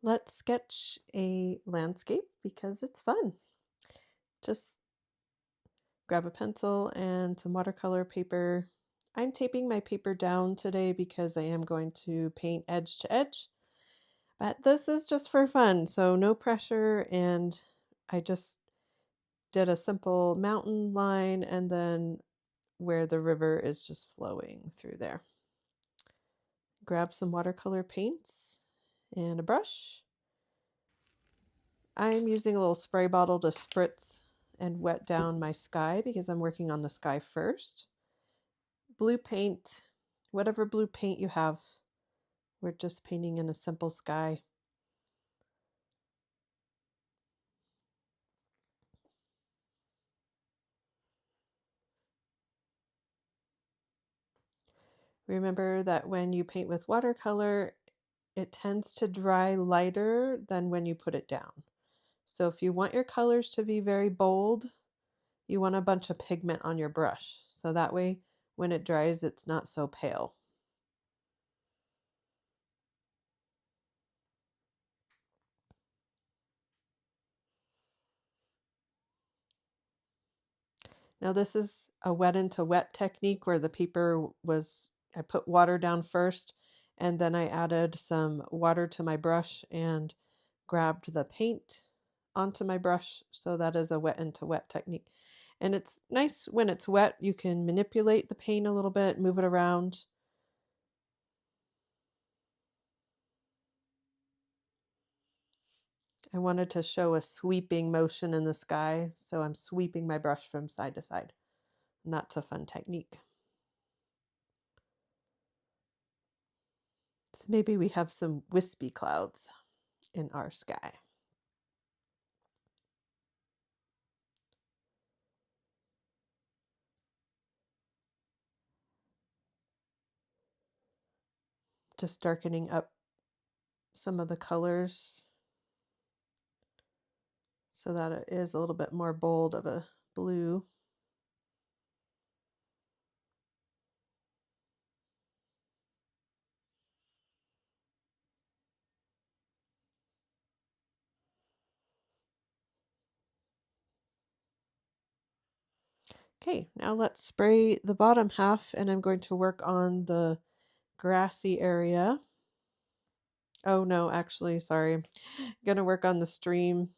Let's sketch a landscape because it's fun. Just grab a pencil and some watercolor paper. I'm taping my paper down today because I am going to paint edge to edge, but this is just for fun, so no pressure, and I just did a simple mountain line and then where the river is just flowing through there. Grab some watercolor paints and a brush. I'm using a little spray bottle to spritz and wet down my sky because I'm working on the sky first. Blue paint, whatever blue paint you have. We're just painting in a simple sky. Remember that when you paint with watercolor, it tends to dry lighter than when you put it down. So if you want your colors to be very bold, you want a bunch of pigment on your brush. So that way, when it dries, it's not so pale. Now this is a wet into wet technique where the paper was, I put water down first and then I added some water to my brush and grabbed the paint onto my brush. So that is a wet into wet technique. And it's nice when it's wet, you can manipulate the paint a little bit, move it around. I wanted to show a sweeping motion in the sky, so I'm sweeping my brush from side to side. And that's a fun technique. So maybe we have some wispy clouds in our sky. Just darkening up some of the colors so that it is a little bit more bold of a blue. Okay, now let's spray the bottom half, and I'm going to work on the grassy area. Oh no, actually, sorry. I'm gonna work on the stream.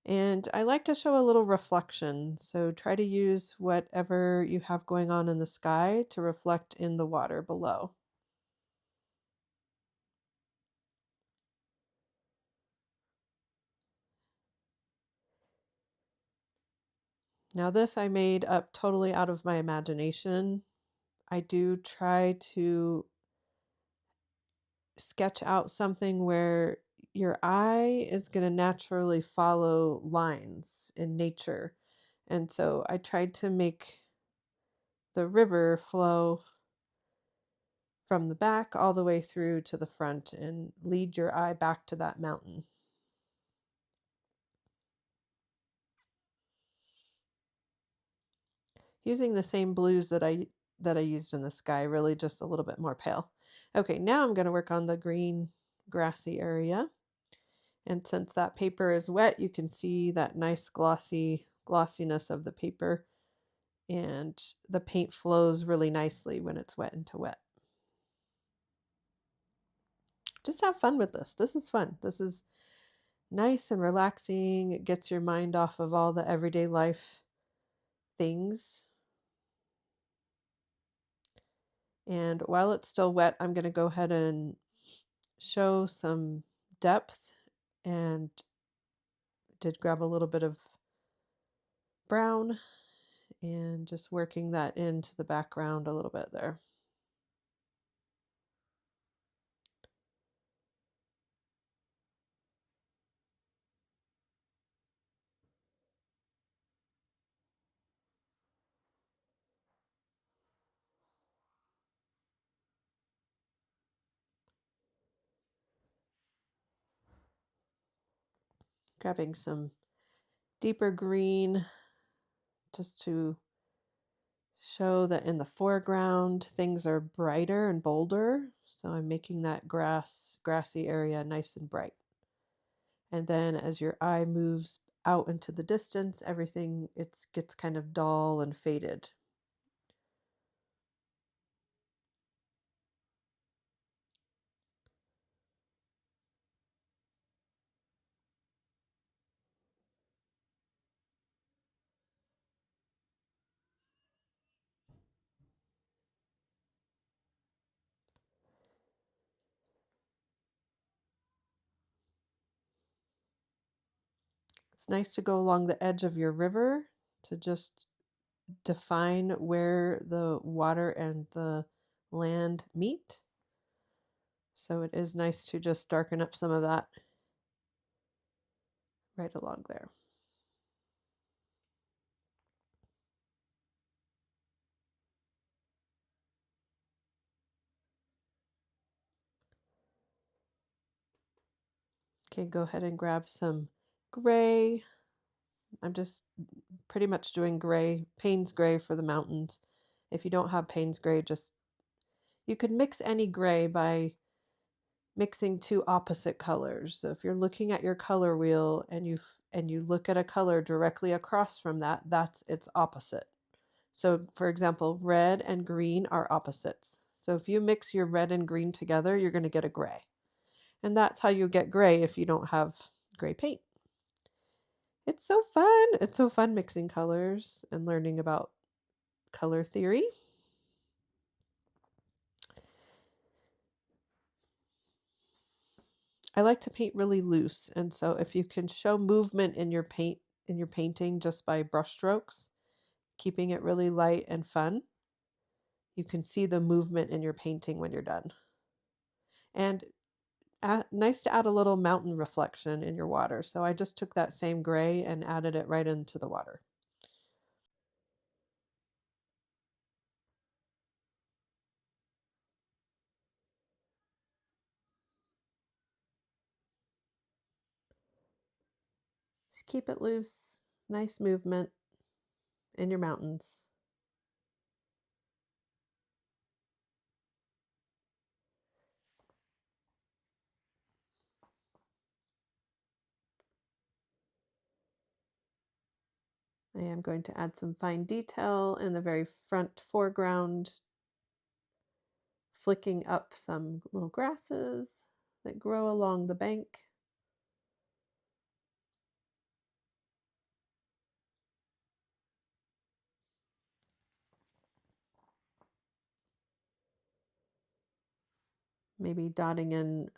And I like to show a little reflection, so try to use whatever you have going on in the sky to reflect in the water below. Now this I made up totally out of my imagination. I do try to sketch out something where your eye is going to naturally follow lines in nature. And so I tried to make the river flow from the back all the way through to the front and lead your eye back to that mountain. Using the same blues that I used in the sky, really just a little bit more pale. Okay, now I'm going to work on the green grassy area. And since that paper is wet, you can see that nice glossiness of the paper, and the paint flows really nicely when it's wet into wet. Just have fun with this. This is fun. This is nice and relaxing. It gets your mind off of all the everyday life things. And while it's still wet, I'm going to go ahead and show some depth, and did grab a little bit of brown and just working that into the background a little bit there. Grabbing some deeper green just to show that in the foreground things are brighter and bolder. So I'm making that grassy area nice and bright. And then as your eye moves out into the distance, everything gets kind of dull and faded. It's nice to go along the edge of your river to just define where the water and the land meet. So it is nice to just darken up some of that right along there. Okay, go ahead and grab some gray. I'm just pretty much doing gray, Payne's gray for the mountains. If you don't have Payne's gray, you could mix any gray by mixing two opposite colors. So if you're looking at your color wheel and you look at a color directly across from that, that's its opposite. So for example, red and green are opposites. So if you mix your red and green together, you're going to get a gray. And that's how you get gray if you don't have gray paint. It's so fun. It's so fun mixing colors and learning about color theory. I like to paint really loose, and so if you can show movement in your painting just by brush strokes, keeping it really light and fun, you can see the movement in your painting when you're done. And nice to add a little mountain reflection in your water. So I just took that same gray and added it right into the water. Just keep it loose, nice movement in your mountains. I am going to add some fine detail in the very front foreground, flicking up some little grasses that grow along the bank. Maybe dotting in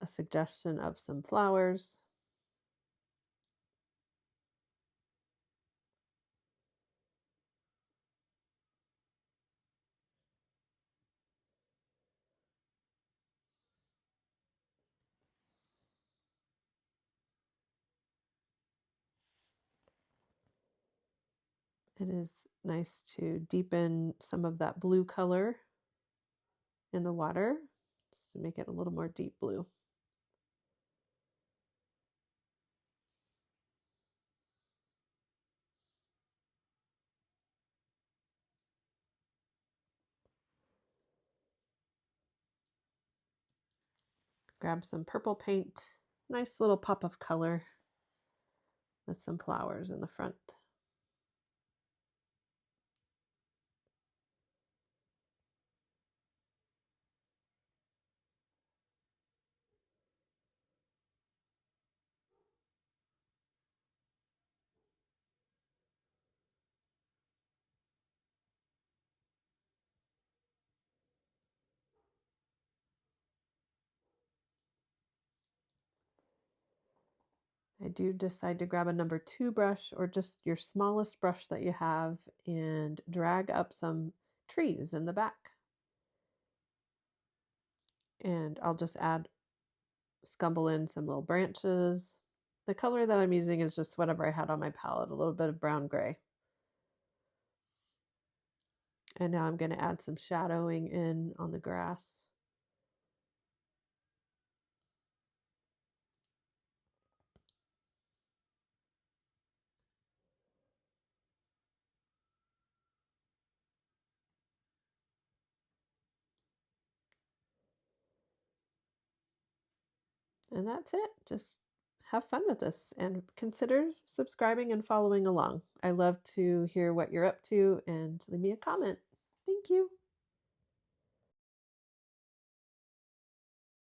a suggestion of some flowers. It is nice to deepen some of that blue color in the water, just to make it a little more deep blue. Grab some purple paint, nice little pop of color with some flowers in the front. I do decide to grab a number 2 brush or just your smallest brush that you have and drag up some trees in the back. And I'll just scumble in some little branches. The color that I'm using is just whatever I had on my palette, a little bit of brown gray. And now I'm going to add some shadowing in on the grass. And that's it. Just have fun with this and consider subscribing and following along. I love to hear what you're up to and leave me a comment. Thank you.